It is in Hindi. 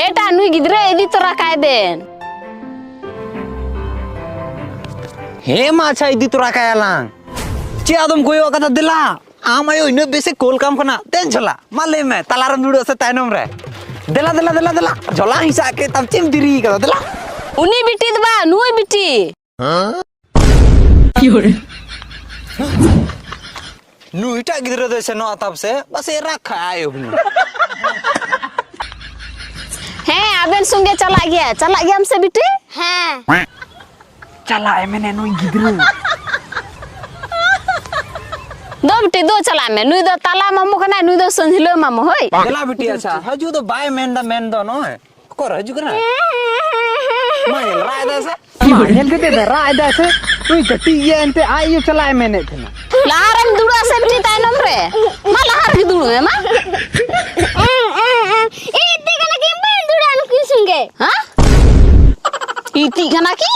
एटा नुई गिद्रे इदी तोरा काय बेन हे माछा इदी तोरा काय लांग चे आदम गोयो कथा दिला आम आयो इन बेसे कोल काम कना तेन झला माले में तलारम दुड़ो से तायनम रे दिला दिला दिला दिला झला हिसा के तब चिम दिरी कदा दिला उनी बिटी दबा नुई बिटी नुईटा गिद्रे दे से न तब से बस ए रखा आयो हैं आबेन संगे चला गया हमसे बिटी हैं चला है मैंने नुई गिद्रे दो बिटी दो चला में नुई दो ताला मामू कना नुई दो संझलो मामू होय दिला बिटी अच्छा हजू तो बाय मेन दो न कर हजू कना माइल रायदा से माइल के दे रायदा से तुई गटी ये एंते आइयो चला है मैंने थना लारम दुड़ा से बिटी ताइनम रे मा लार के दुड़ू है मा ए देखना के मैं दुड़ान की संगे हां इती कना की